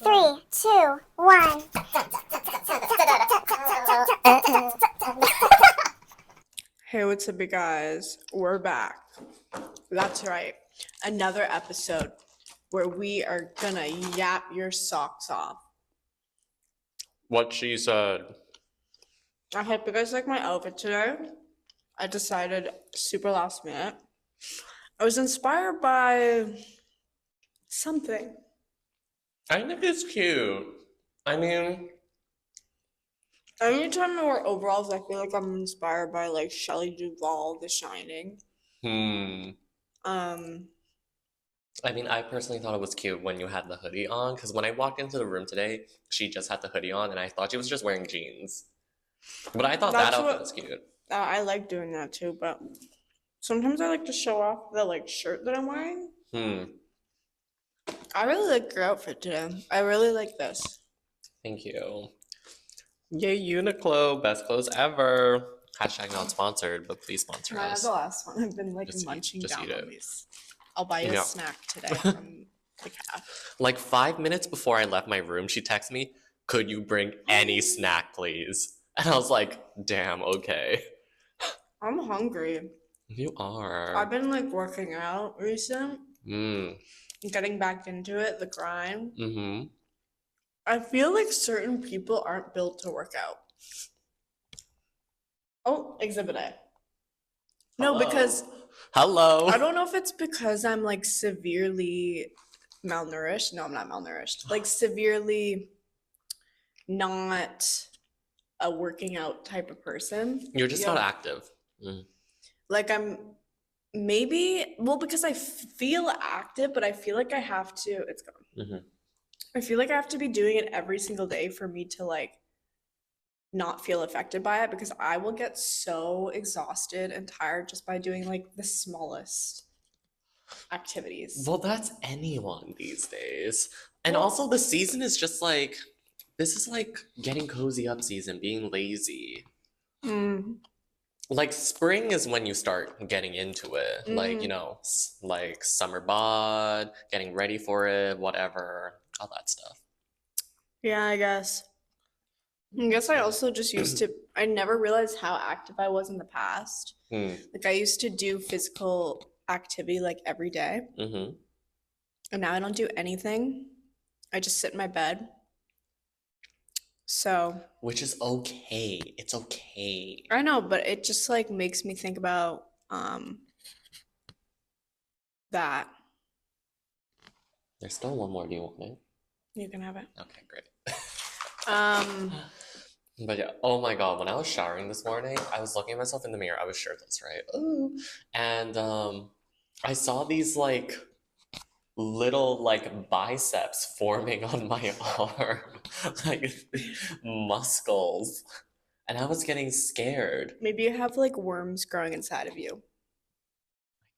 Three, two, one. Hey, what's up, you guys? We're back. That's right. Another episode where we are gonna yap your socks off. What she said. I hope you guys like my outfit today. I decided super last minute. I was inspired by something. I think it's cute. I mean, Anytime I wear overalls, I feel like I'm inspired by like Shelley Duvall, The Shining. I personally thought it was cute when you had the hoodie on, because when I walked into the room today, she just had the hoodie on, and I thought she was just wearing jeans. But I thought that outfit was cute. I like doing that too, but sometimes I like to show off the like shirt that I'm wearing. I really like your outfit today. I really like this. Thank you. Yay, Uniqlo, best clothes ever. Hashtag not sponsored, but please sponsor us. That's the last one. I've been like Just munching just down eat on it. these. I'll buy you a snack today from the calf. Like 5 minutes before I left my room, she texted me, "Could you bring any snack, please?" And I was like, damn, okay. I'm hungry. You are. I've been like working out recent. Getting back into it, the grind. I feel like certain people aren't built to work out. Oh, exhibit A. No, because Hello. I don't know if it's because I'm like severely malnourished. No, I'm not malnourished. Like severely not a working out type of person. You're just not active. Like I'm maybe, well, because I feel active, but I feel like I have to, it's gone. I feel like I have to be doing it every single day for me to like not feel affected by it, because I will get so exhausted and tired just by doing like the smallest activities. Well, that's anyone these days. And also the season is just like, this is like getting cozy up season, being lazy. Like spring is when you start getting into it. Like, you know, like summer bod, getting ready for it, whatever, all that stuff. Yeah, I guess. I guess I also just used to, I never realized how active I was in the past. Like I used to do physical activity like every day. And now I don't do anything. I just sit in my bed. So. Which is okay. It's okay. I know, but it just like makes me think about that. There's still one more. Do you want it? You can have it. Okay, great. Um, But yeah, oh my god, when I was showering this morning, I was looking at myself in the mirror. I was shirtless, right? Ooh. And I saw these like little like biceps forming on my arm, like muscles, and I was getting scared. maybe you have like worms growing inside of you.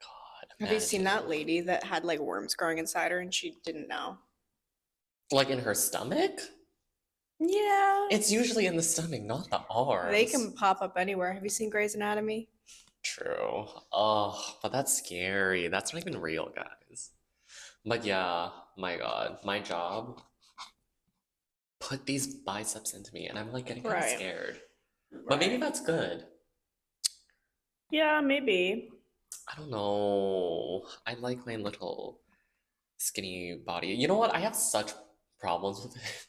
God, Have you seen imagine. that lady that had like worms growing inside her and she didn't know? Like in her stomach? Yeah. It's usually in the stomach, not the arms. They can pop up anywhere. Have you seen Grey's Anatomy? True. Oh, but that's scary. That's not even real, guys. But yeah, my god, my job put these biceps into me, and I'm like getting kind of scared. But maybe that's good. Yeah, maybe. I don't know. I like my little skinny body. You know what? I have such problems with it.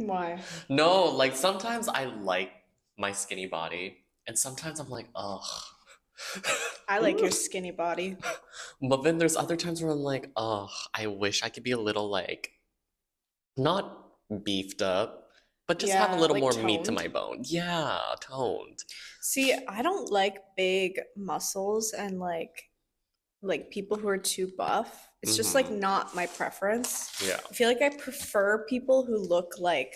Why? No, like sometimes I like my skinny body, and sometimes I'm like, ugh. I like your skinny body. But then there's other times where I'm like, ugh, I wish I could be a little like, not beefed up, but just have a Yeah, little like more meat to toned. my bone. Yeah, toned. See, I don't like big muscles and like people who are too buff. It's just like not my preference. Yeah. I feel like I prefer people who look like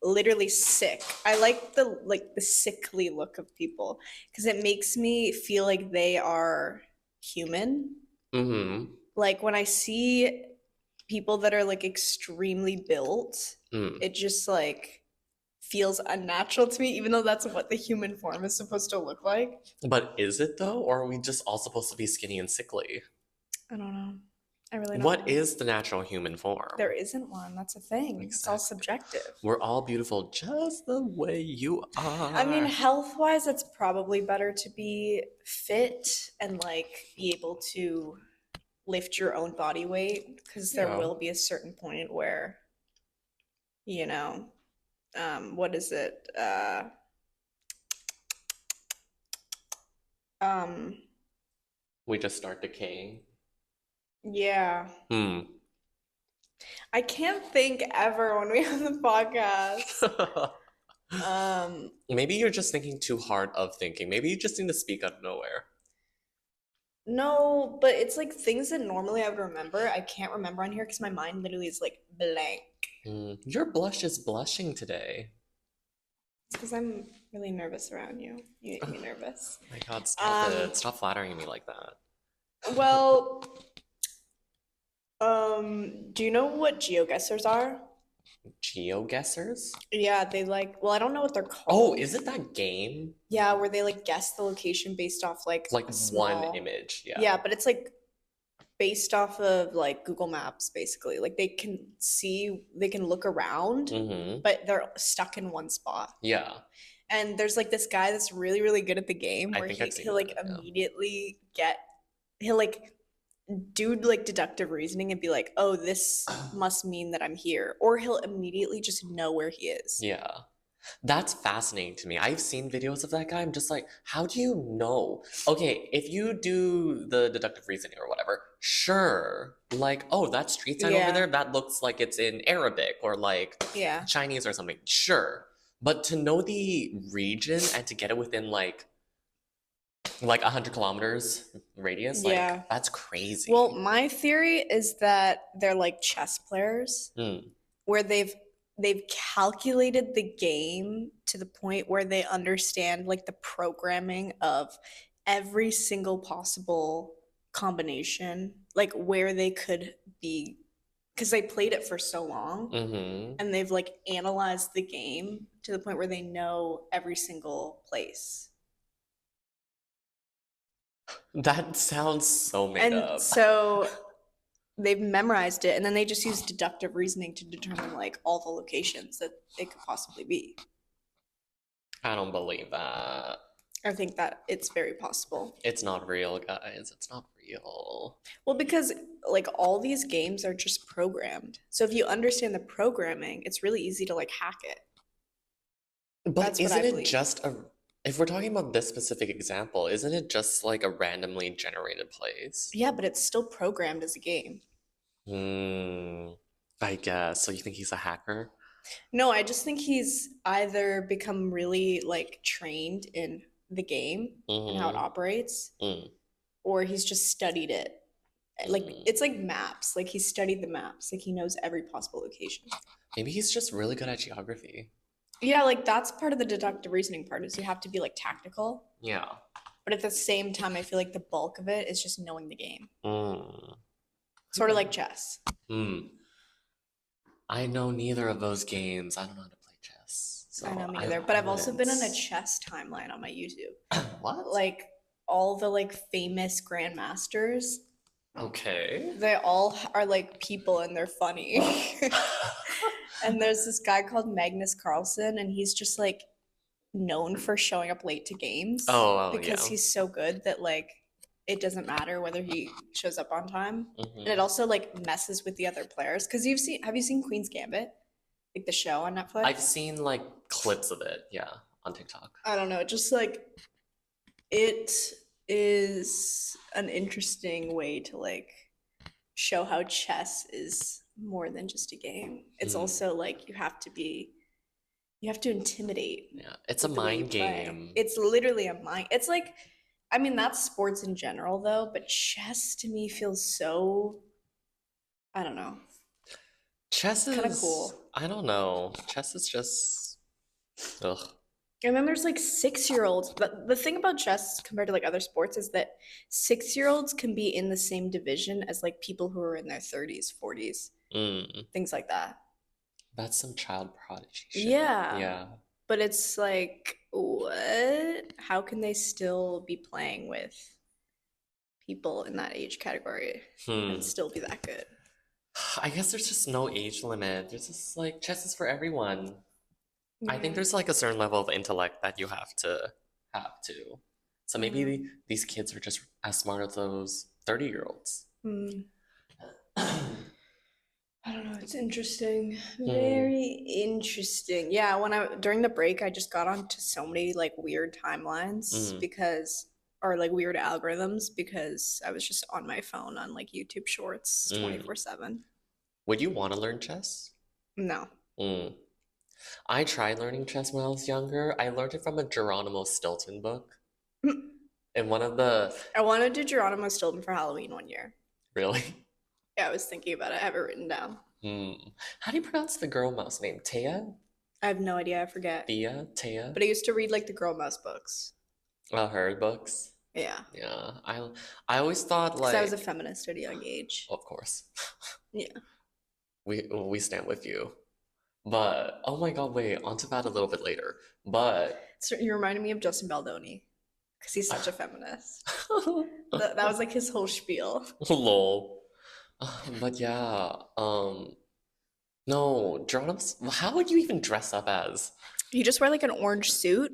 literally sick. I like the sickly look of people because it makes me feel like they are human. Like when I see people that are like extremely built, it just like feels unnatural to me, even though that's what the human form is supposed to look like. But is it though? Or are we just all supposed to be skinny and sickly? I don't know. I really don't What know. is the natural human form? There isn't one. That's a thing. It's all Exactly. subjective. We're all beautiful just the way you are. I mean, health-wise, it's probably better to be fit and like be able to lift your own body weight because there Yeah. will be a certain point where, you know, what is it? Um, We just start decaying. yeah. Hmm. I can't think ever when we have the podcast. Maybe you're just thinking too hard of thinking. Maybe you just need to speak out of nowhere. No, but it's like things that normally I would remember, I can't remember on here because my mind literally is like blank. Your blush is blushing today. It's because I'm really nervous around you. You make me nervous. Oh my God, stop Um, it. Stop flattering me like that. Well, do you know what geoguessers are? GeoGuessers? Yeah, they like, well, I don't know what they're Oh, called. is it that game? Yeah, where they like guess the location based off like Like a one small. image, yeah. Yeah, but it's like based off of like Google Maps, basically. Like they can see, they can look around, Mm-hmm. but they're stuck in one spot. Yeah. And there's like this guy that's really, really good at the game I where think I've seen he'll like that, yeah. immediately he'll like do like deductive reasoning and be like, oh, this must mean that I'm here. Or he'll immediately just know where he is. Yeah. That's fascinating to me. I've seen videos of that guy. I'm just like, how do you know? Okay, if you do the deductive reasoning or whatever, sure. Like, oh, that street sign over Yeah. there, that looks like it's in Arabic or like Yeah. Chinese or something. Sure. But to know the region and to get it within like 100 kilometers radius, like Yeah. that's crazy. Well, my theory is that they're like chess players where they've calculated the game to the point where they understand like the programming of every single possible combination, like where they could be, because they played it for so long Mm-hmm. and they've like analyzed the game to the point where they know every single place. That sounds so made And up. so they've memorized it and then they just use deductive reasoning to determine like all the locations that it could possibly be. I don't believe that. I think that it's very possible. It's not real, guys. It's not real. Well, because like all these games are just programmed. So if you understand the programming, it's really easy to like hack it. But That's what I isn't it believe. just if we're talking about this specific example, isn't it just like a randomly generated place? Yeah, but it's still programmed as a game. I guess. So you think he's a hacker? No, I just think he's either become really like trained in the game and how it operates, or he's just studied it. Like it's like maps. Like he studied the maps. Like he knows every possible location. Maybe he's just really good at geography. Yeah, like that's part of the deductive reasoning part is you have to be like tactical. Yeah. But at the same time, I feel like the bulk of it is just knowing the game. Mm. Sort of like chess. I know neither of those games. I don't know how to play chess. So I know me neither. But I've also been on a chess timeline on my YouTube. What? Like all the like famous grandmasters. Okay. They all are like people and they're funny. And there's this guy called Magnus Carlsen, and he's just like known for showing up late to games. Because he's so good that like it doesn't matter whether he shows up on time. And it also like messes with the other players. Because have you seen Queen's Gambit? Like the show on Netflix? I've seen like clips of it, yeah, on TikTok. I don't know, just like it is an interesting way to like show how chess is more than just a game. It's also like you have to intimidate. Yeah, it's a mind game. It's literally a mind. It's like, I mean, that's sports in general though, but chess to me feels so, I don't know. Chess is kind of cool. I don't know. Chess is just ugh. And then there's like 6-year-olds. The thing about chess compared to like other sports is that 6-year-olds can be in the same division as like people who are in their 30s, 40s, things like that. That's some child prodigy shit. Yeah. Yeah. But it's like, what? How can they still be playing with people in that age category Hmm. and still be that good. I guess there's just no age limit. There's just like chess is for everyone. I think Yeah. there's like a certain level of intellect that you have to have to. So maybe Yeah. these kids are just as smart as those 30-year-olds. Hmm. I don't know. It's interesting. Hmm. Very interesting. Yeah, when I during the break, I just got onto so many like weird timelines Mm. because, or like weird algorithms because I was just on my phone on like YouTube Shorts Mm. 24/7. Would you want to learn chess? No. Mm. I tried learning chess when I was younger. I learned it from a Geronimo Stilton book. And one of the I wanted to do Geronimo Stilton for Halloween one year. really? Yeah, I was thinking about it. I have it written down. Hmm. How do you pronounce the girl mouse name? Taya? I have no idea. I forget. Thea? Taya? But I used to read like the Girl Mouse books. Her books. Yeah. Yeah. I always thought Because I was a like, feminist at a young age. of course. Yeah. We stand with you. But oh my God, wait, onto that a little bit later. But So you reminded me of Justin Baldoni because he's such a feminist. That was like his whole spiel. lol. But yeah, no, Geronimo's, how would you even dress up as? He just wear like an orange suit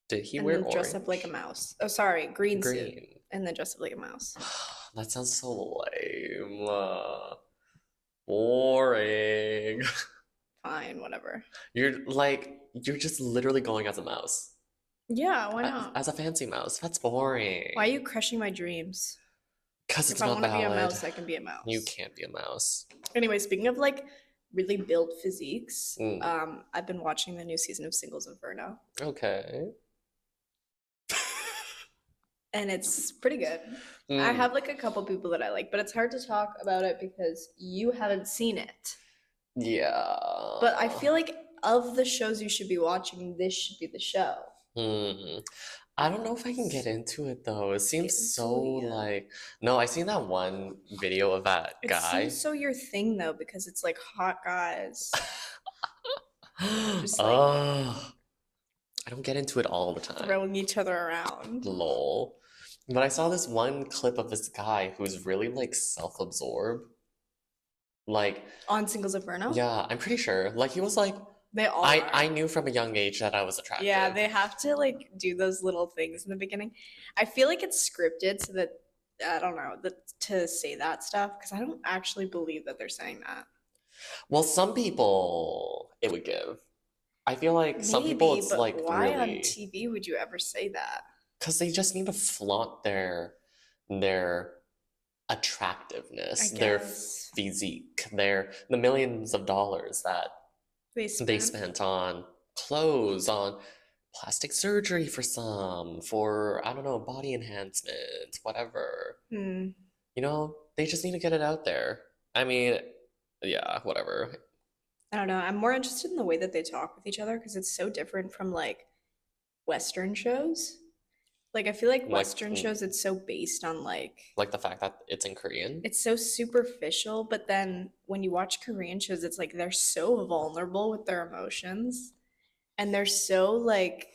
Did he and wear then dress up like a orange? mouse. Oh, sorry, green suit Green. and then dress up like a mouse. That sounds so lame. Boring. Fine, whatever. You're just literally going as a mouse. Yeah, why As, not? as a fancy mouse. That's boring. Why are you crushing my dreams? Because If it's I not want to be a valid. mouse, I can be a You mouse. can't be a mouse. Anyway, speaking of like really built physiques, Mm, I've been watching the new season of Singles Inferno, okay. and it's pretty good. I Mm, have like a couple people that I like, but it's hard to talk about it because you haven't seen it. yeah. But I feel like of the shows you should be watching, this should be the show. Hmm. I don't know if I can get into it though. It Get seems so into it, yeah. like no, I seen that one video of that It seems guy. so your thing though, because it's like hot guys just like Oh, I don't get into it all the time. throwing each other around. Lol. But I saw this one clip of this guy who's really like self-absorbed. Like, On Singles Inferno? yeah, I'm pretty sure. Like he was like They all I are. knew from a young age that I was Yeah, attractive. they have to like do those little things in the beginning. I feel like it's scripted so that I don't know that to say that stuff because I don't actually believe that they're saying that. Well, some people it would give. I feel like some people Maybe, it's but like why on really TV would you ever say that? because they just need to flaunt their I attractiveness, their guess physique, their the millions of dollars that they they spent. spent on clothes, on plastic surgery for some, for I don't know, body enhancement, whatever. Hmm. They just need to get it out there. I mean, yeah, whatever. I don't know. I'm more interested in the way that they talk with each other because it's so different from like Western shows. Like I feel like Like Western shows, it's so based on like like the fact that it's in Korean. it's so superficial, but then when you watch Korean shows, it's like they're so vulnerable with their emotions and they're so like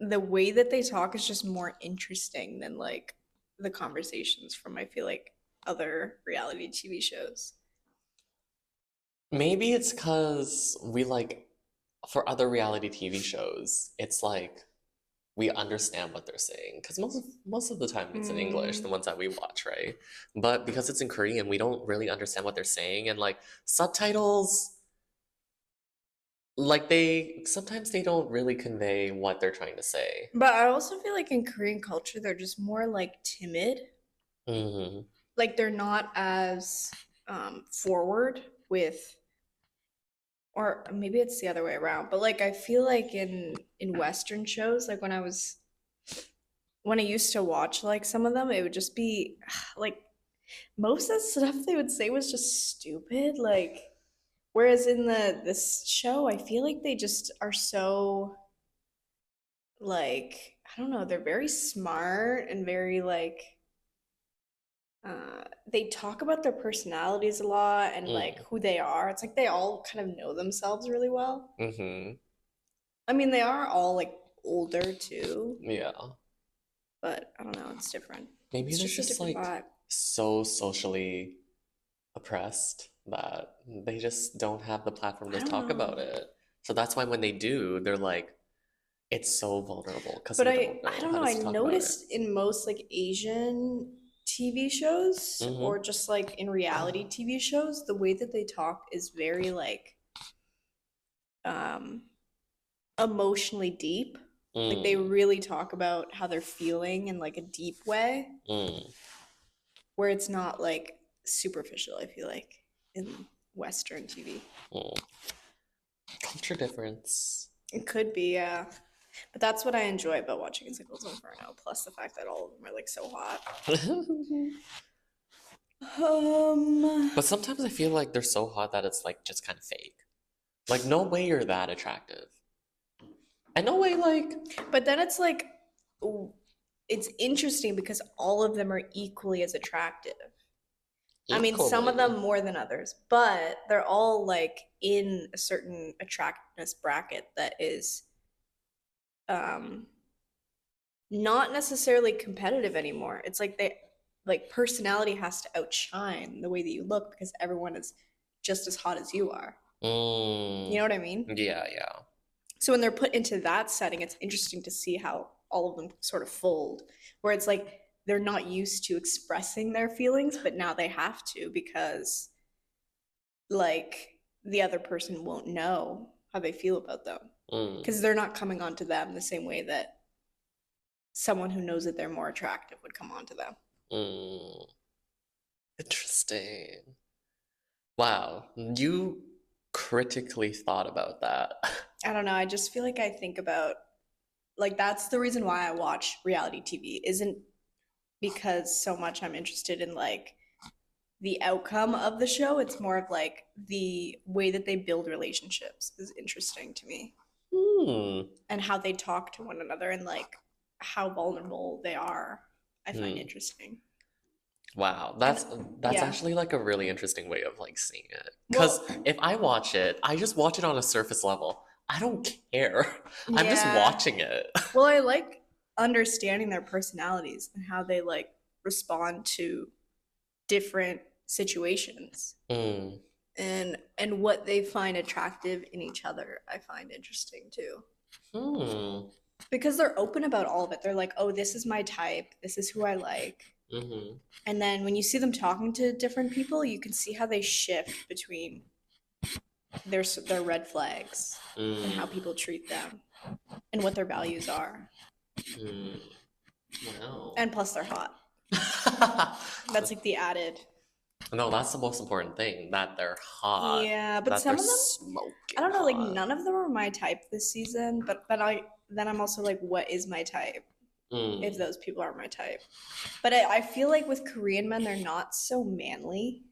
the way that they talk is just more interesting than like the conversations from I feel like other reality TV shows. Maybe it's because we like for other reality TV shows, it's like we understand what they're saying because most of the time it's in English, the Mm. ones that we watch, right? But because it's in Korean, we don't really understand what they're saying, and like subtitles, like they sometimes they don't really convey what they're trying to say. But I also feel like in Korean culture, they're just more like timid. Hmm. Like they're not as forward with or maybe it's the other way around but like I feel like in western shows like when I used to watch like some of them it would just be like most of the stuff they would say was just stupid like whereas in this show I feel like they just are so like I don't know they're very smart and very like they talk about their personalities a lot and like Mm. who they are. It's like they all kind of know themselves really well. Hmm. I mean, they are all like older too, Yeah. but I don't know, it's different. Maybe It's they're just a just different like vibe. so socially oppressed that they just don't have the platform I to don't talk about know. it. So that's why when they do, they're like, it's so vulnerable because But we I don't I know don't how know. to I talk about it. noticed in most like Asian TV shows or Mm-hmm. just like in reality TV shows, the way that they talk is very like um emotionally deep. Like they Mm, really talk about how they're feeling in like a deep way, mm, where it's not like superficial, I feel like, in Western TV. mm. Culture difference. It could be, yeah. But that's what I enjoy about watching Singles Inferno, plus the fact that all of them are like so hot. But sometimes I feel like they're so hot that it's like just kind of fake. Like, no way you're that attractive. And no way, like, But then it's like, it's interesting because all of them are equally as attractive. I mean, some of them equally. more than others, but they're all like in a certain attractiveness bracket that is um not necessarily competitive anymore. It's like they like personality has to outshine the way that you look because everyone is just as hot as you are. You Mm, know what I mean? yeah, yeah. So when they're put into that setting, it's interesting to see how all of them sort of fold, where it's like they're not used to expressing their feelings, but now they have to because like the other person won't know how they feel about them Mm, because they're not coming onto them the same way that someone who knows that they're more attractive would come onto them. mm. Interesting. Wow, you critically thought about that. I don't know. I just feel like I think about like that's the reason why I watch reality TV isn't because so much I'm interested in like the outcome of the show. It's more of like the way that they build relationships is interesting to me Hmm. and how they talk to one another and like how vulnerable they are. I find Hmm. interesting. Wow, And that's yeah. actually like a really interesting way of like seeing it. Because Well, if I watch it, I just watch it on a surface level. I don't care. I'm just yeah. watching it. Well, I like understanding their personalities and how they like respond to different situations Mm, and what they find attractive in each other. I find interesting too. hmm. Because they're open about all of it. They're like, "Oh, this is my type. This is who I like." Mm-hmm. And then when you see them talking to different people, you can see how they shift between their red flags and how Mm, people treat them and what their values are. mm. Wow. And plus they're hot. That's like the added. No, that's the most important thing, that they're hot, Yeah, but that they're some of them, I smoking don't know, like hot. none of them are my type this season, but then I'm also like, what is my type if Mm. those people are my type? But I feel like with Korean men, they're not so manly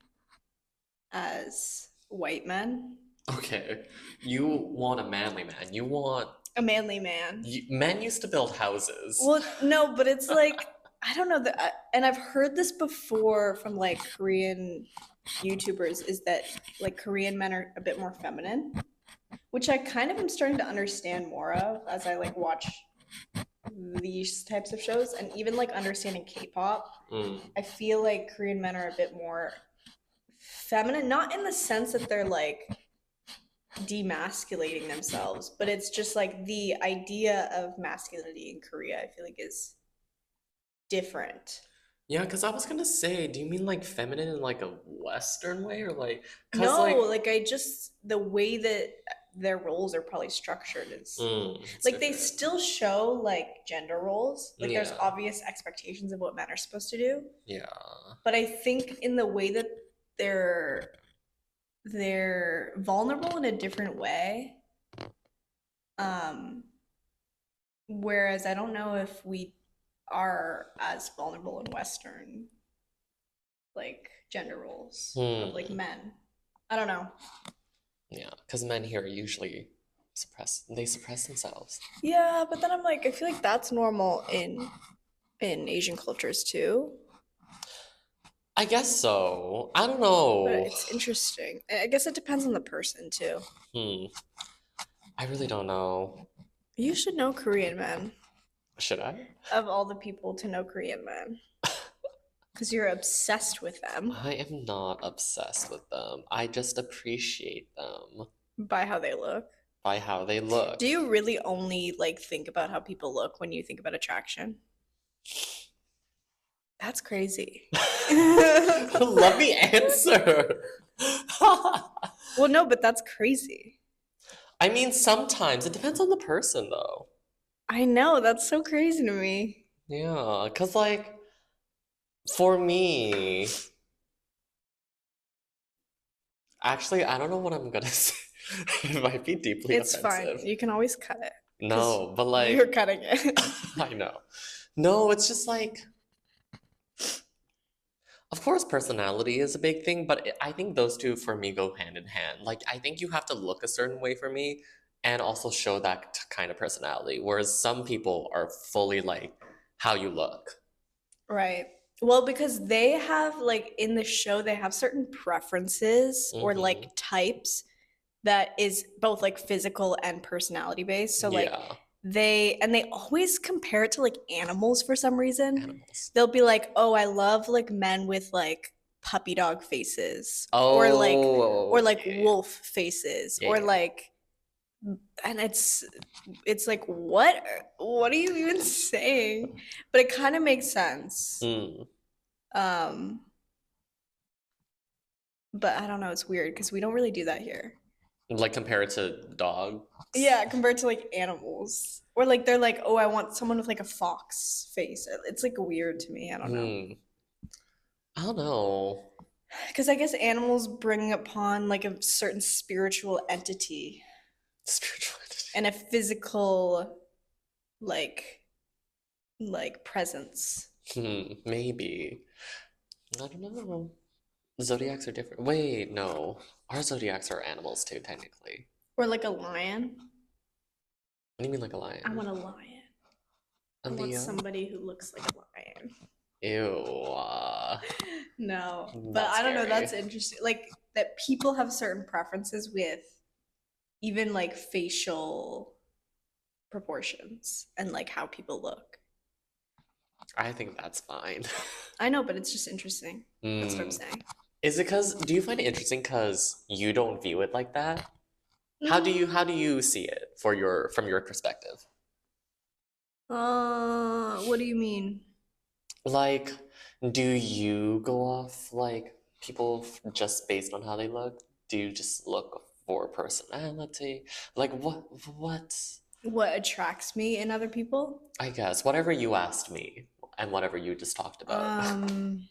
as white men. Okay, you want a manly man. You want A manly man. men used to build houses. Well, no, but it's like I don't know that, and I've heard this before from like Korean YouTubers is that like Korean men are a bit more feminine, which I kind of am starting to understand more of as I like watch these types of shows and even like understanding K-pop. Mm. I feel like Korean men are a bit more feminine, not in the sense that they're like demasculating themselves, but it's just like the idea of masculinity in Korea, I feel like is different. Yeah, because I was gonna say, do you mean like feminine in like a Western way or like, because No, like, like I just the way that their roles are probably structured is it's like they different. still show like gender roles. Like there's Yeah, obvious expectations of what men are supposed to do, yeah. but I think in the way that they're they're vulnerable in a different way. Um, whereas I don't know if we are as vulnerable in Western like gender roles of like Hmm. men. I don't know. Yeah, because men here usually suppress themselves. Yeah, but then I'm like, I feel like that's normal in Asian cultures too. I guess so. I don't But know. it's interesting. I guess it depends on the person too. Hmm. I really don't know. You should know Korean men. Should I? Of all the people to know Korean men. Because you're obsessed with them I am not obsessed with them. I just appreciate them by how they look. by how they look. Do you really only like think about how people look when you think about attraction? That's crazy. Let me answer. Well, no, but that's crazy. I mean, sometimes it depends on the person, though. I know, that's so crazy to me. Yeah, because, like, for me, actually, I don't know what I'm gonna say. It might be deeply It's fine. offensive. You can always cut it. 'Cause No, but you're like, cutting it. I know. No, it's just like, of course, personality is a big thing, but I think those two for me go hand in hand. Like, I think you have to look a certain way for me and also show that kind of personality, whereas some people are fully like how you look. Right. Well, because they have like in the show, they have certain preferences or Hmm. like types that is both like physical and personality based. So like Yeah, they always compare it to like animals for some reason. animals. They'll be like, "Oh, I love like men with like puppy dog faces Oh, or like yeah, wolf faces yeah, or yeah. like and it's like what are you even saying? But it kind of makes sense. Mm. Um but I don't know, it's weird because we don't really do that here. Like compare it to dogs. Yeah, compared to like animals. Or like they're like, "Oh, I want someone with like a fox face." It's like weird to me. I don't know. Hmm. I don't know. Because I guess animals bring upon like a certain spiritual entity Spirituality. and a physical like presence. Maybe. I don't know. Zodiacs are different. Wait, no. Our zodiacs are animals too, technically. Or like a lion. What do you mean like a I lion? want a lion. A I want Leo? somebody who looks like a lion. Ew. No, but That's I don't know. scary. That's interesting. Like that people have certain preferences with even like facial proportions and like how people look. I think that's fine. I know, but it's just interesting. That's what I'm Hmm. saying. Is it because, do you find it interesting because you don't view it like that? Mm. How do you see it for from your perspective? What do you mean? Like, do you go off like people just based on how they look? Do you just look for personality? Like what? What attracts me in other people? I guess whatever you asked me and whatever you just talked about. Um,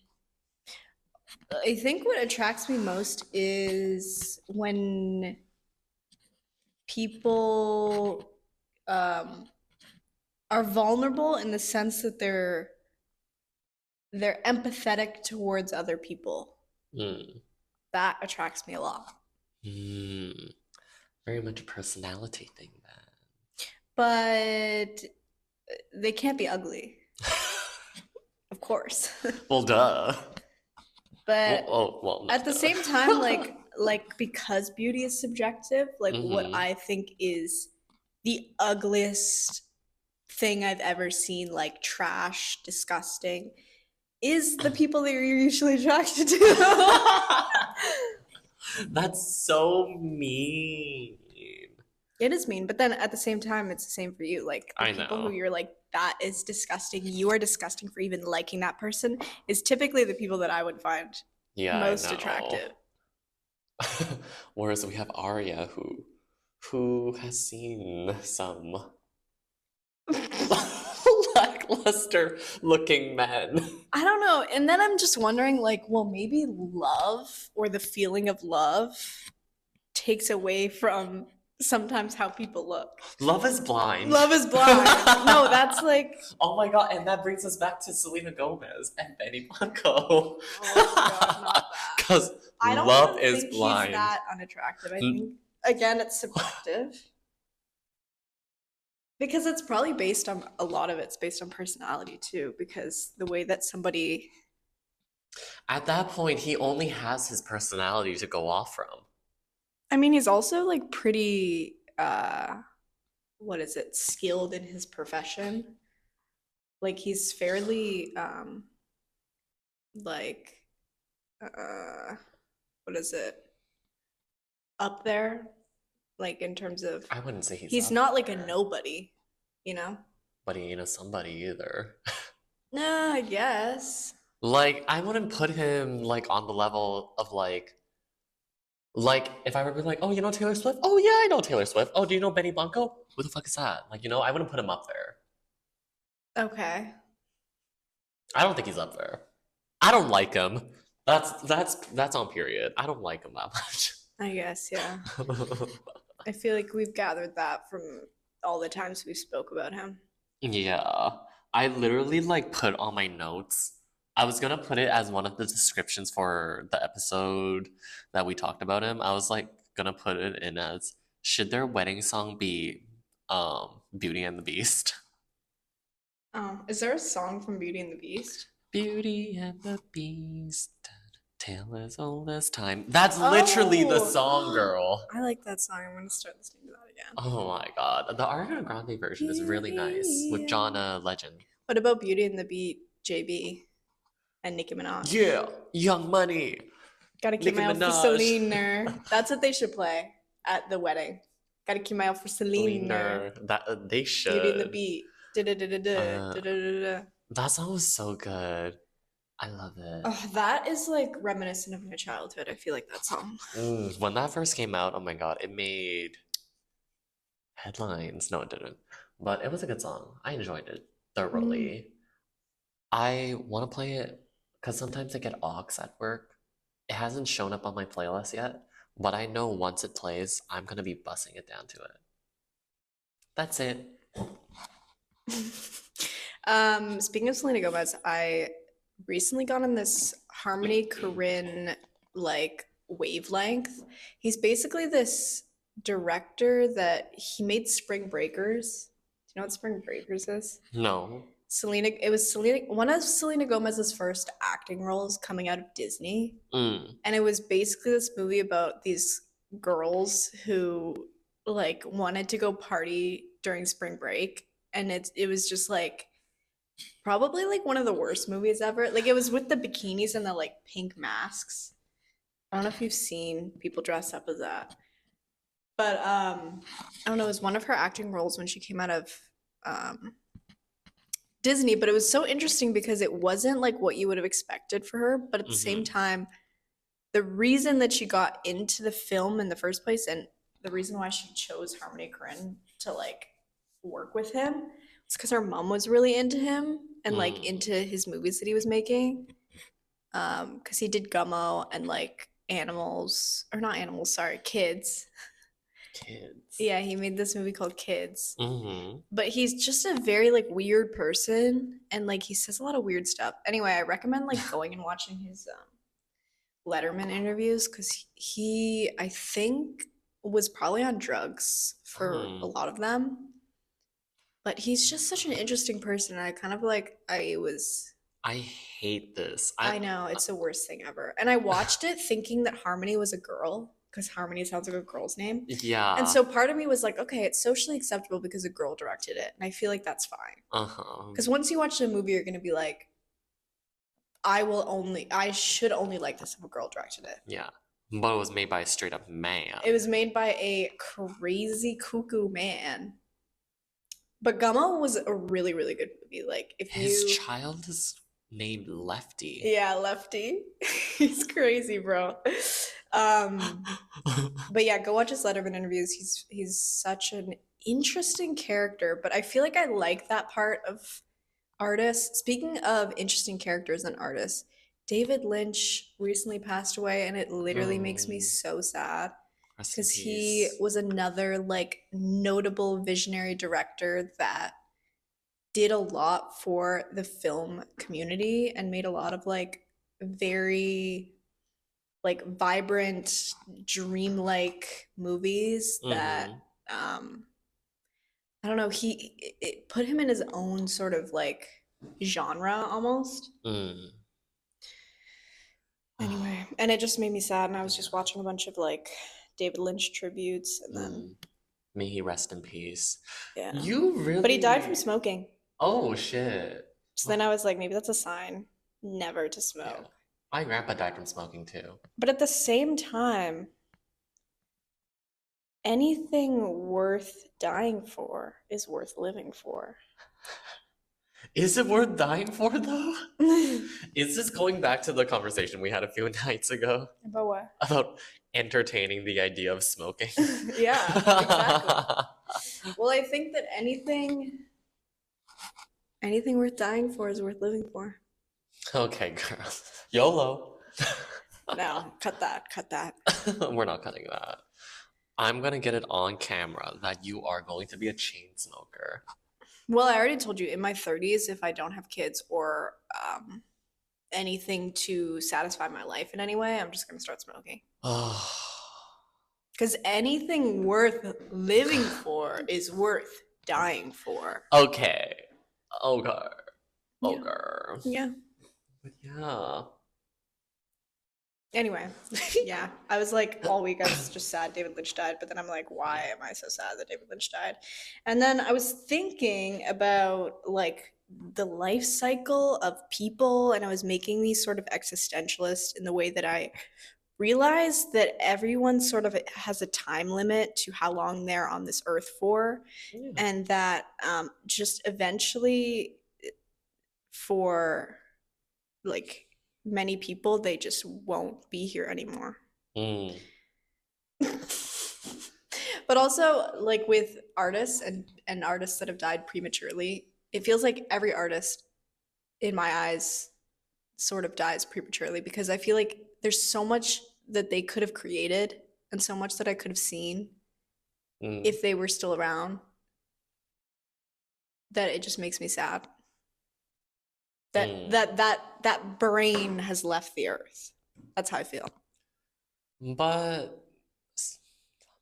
I think what attracts me most is when people um, are vulnerable in the sense that they're empathetic towards other people. Hmm. That attracts me a lot. Hmm. Very much a personality thing But they can't be ugly, then. of course. Well, duh. Well, But oh, well, at not the duh. same time, like because beauty is subjective, like what Mm-hmm. I think is the ugliest thing I've ever seen, like trash, disgusting, is the people that you're usually attracted to. That's so mean. It is mean, but then at the same time, it's the same for you. Like the I people who know. you're like, that is disgusting. You are disgusting for even liking that person, is typically the people that I would find Yeah, I most know. attractive. Whereas we have Arya who has seen some lackluster looking men. I don't know. And then I'm just wondering, like, well, maybe love or the feeling of love takes away from sometimes how people look. Love is blind. Love is blind. No, that's like, Oh my god, and that brings us back to Selena Gomez and Benny Blanco. oh my God, not that. Because I don't love even is think he's blind. that unattractive. I think, again, it's subjective. Because it's probably based on a lot of it's based on personality too, because the way that somebody, At that point, he only has his personality to go off from. I mean, he's also like pretty, what is it, skilled in his profession. Like he's fairly like what is it? Up there, like in terms of I wouldn't say he's he's up not like a there, nobody, you know? but he ain't a somebody either. Nah, I guess. Like, I wouldn't put him like on the level of like if I were to be like, oh, you know Taylor Swift? Oh yeah, I know Taylor Swift. Oh, do you know Benny Blanco? Who the fuck is that? Like, I wouldn't put him up there. Okay. I don't think he's up there. I don't like him. That's on period. I don't like him that much. I guess, yeah. I feel like we've gathered that from all the times we spoke about him. Yeah. I literally like put on my notes. I was gonna put it as one of the descriptions for the episode that we talked about him. I was like gonna put it in as should their wedding song be Beauty and the Beast? Oh, is there a song from Beauty and the Beast? Beauty and the Beast, tale as old as time. That's literally the song, girl. I like that song. I'm gonna start listening to that again. Oh my god. The Ariana Grande version is really nice with John Legend. What about Beauty and the Beat, JB and Nicki Minaj? Yeah, Young Money. Gotta keep Nicki my eye for Minaj. Celine. That's what they should play at the wedding. Gotta keep my eye for Celine. That they should. Beauty and the Beat. Da-da-da-da-da. That song was so good. I love it. Oh, that is like reminiscent of my childhood. I feel like that song. When that first came out, oh my god, it made headlines. No, it didn't. But it was a good song. I enjoyed it thoroughly. I want to play it because sometimes I get aux at work. It hasn't shown up on my playlist yet, but I know once it plays, I'm gonna be bussing it down to it. That's it. Speaking of Selena Gomez, I recently got on this Harmony Korine like wavelength. He's basically this director that he made Spring Breakers. Do you know what Spring Breakers is? No. It was one of Selena Gomez's first acting roles coming out of Disney. Mm. And it was basically this movie about these girls who like wanted to go party during spring break, and it was just like probably like one of the worst movies ever. Like it was with the bikinis and the like pink masks. I don't know if you've seen people dressed up as that. But I don't know, it was one of her acting roles when she came out of Disney, but it was so interesting because it wasn't like what you would have expected for her, but at the same time, the reason that she got into the film in the first place and the reason why she chose Harmony Korine to like work with him was because her mom was really into him and like into his movies that he was making. Because he did Gummo and like Animals, or not Animals, sorry, Kids. Kids. Yeah, he made this movie called Kids. Mm-hmm. But he's just a very like weird person and like he says a lot of weird stuff. Anyway, I recommend like going and watching his Letterman interviews because he I think was probably on drugs for a lot of them. But he's just such an interesting person. I kind of like I hate this. I know, it's the worst thing ever. And I watched it thinking that Harmony was a girl because Harmony sounds like a girl's name. Yeah. And so part of me was like, okay, it's socially acceptable because a girl directed it. And I feel like that's fine. Uh-huh. Because once you watch the movie, you're going to be like, I should only like this if a girl directed it. Yeah. But it was made by a straight up man. It was made by a crazy cuckoo man. But Gummo was a really, really good movie. Like His child is named Lefty. Yeah, Lefty. He's crazy, bro. But yeah, go watch his Letterman interviews. He's such an interesting character, but I feel like I like that part of artists. Speaking of interesting characters and artists, David Lynch recently passed away, and it literally makes me so sad because he was another like notable visionary director that did a lot for the film community and made a lot of like very like vibrant dreamlike movies that I don't know, it put him in his own sort of like genre almost. Anyway, and it just made me sad, and I was just watching a bunch of like David Lynch tributes, and then may he rest in peace. Yeah. You really But he died from smoking. Oh shit. So then I was like, maybe that's a sign. never to Yeah. smoke. My grandpa died from smoking too. But at the same time, anything worth dying for is worth living for. Is it worth dying for though? Is this going back to the conversation we had a few nights ago About what? about entertaining the idea of smoking? Yeah, exactly. Well, I think that anything worth dying for is worth living for. Okay, girl. YOLO. No, cut that. We're not cutting that. I'm gonna get it on camera that you are going to be a chain smoker. Well, I already told you in my 30s, if I don't have kids or anything to satisfy my life in any way, I'm just gonna start smoking. Because anything worth living for is worth dying for. Okay. Okay. Yeah. Okay. Yeah. But yeah. Anyway, yeah, I was like all week I was just sad David Lynch died, but then I'm like, why am I so sad that David Lynch died? And then I was thinking about like the life cycle of people, and I was making these sort of existentialist in the way that I realized that everyone sort of has a time limit to how long they're on this earth for, Yeah. and that just eventually for like many people they just won't be here anymore. Mm. But also like with artists and artists that have died prematurely, it feels like every artist in my eyes sort of dies prematurely because I feel like there's so much that they could have created and so much that I could have seen Mm. if they were still around that it just makes me sad that Mm. that brain has left the earth. That's how I feel. But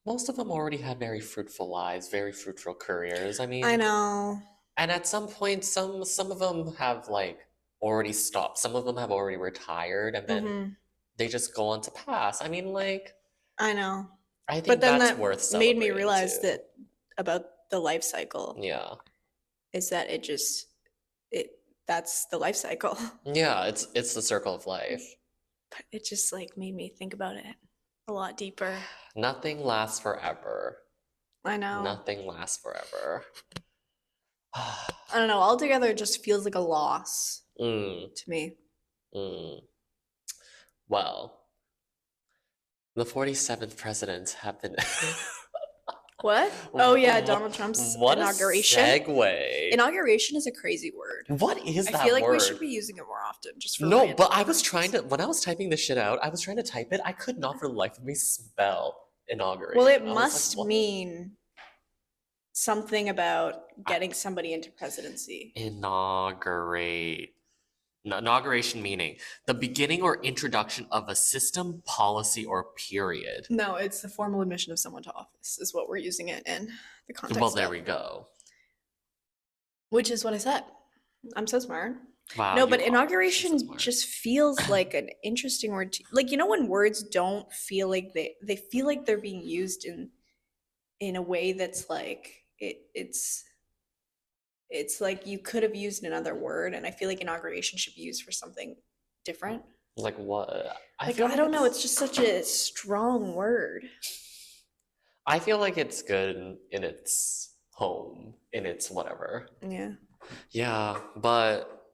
most of them already had very fruitful lives, very fruitful careers. I mean, I know. and at some point, some of them have like already stopped. Some of them have already retired, and then Mhm. they just go on to pass. I mean, like, I know. I think But then that's that worth made me celebrating realize too. that about the life cycle Yeah, is that it that's the life cycle. yeah, it's the circle of life. But it just like made me think about it a lot deeper. Nothing lasts forever. I know. Nothing lasts forever. I don't know. Altogether, it just feels like a loss Mm, to me. mm. Well, the 47th president have been. What? Oh yeah, Wha- Donald Trump's What a inauguration. segue. Inauguration is a crazy word. What is I that feel like we word? should be using it more often, just for No, random but I was purposes. trying to, when I was typing this shit out, I was trying to type it. I could not for the life of me spell inauguration. Well, it I was like, must what? mean something about getting somebody into presidency. Inaugurate. Inauguration meaning the beginning or introduction of a system, policy, or period. No, it's the formal admission of someone to office is what we're using it in the context Well, there of. we go. Which is what I said. I'm so smart. Wow. No, you but are. inauguration She's so smart. just feels like an interesting word. Like, you know, when words don't feel like they feel like they're being used in a way that's like it's like you could have used another word, and I feel like inauguration should be used for something different. Like what? Like, feel I don't know, it's just such a strong word. I feel like it's good in its home, in its whatever. Yeah. Yeah, but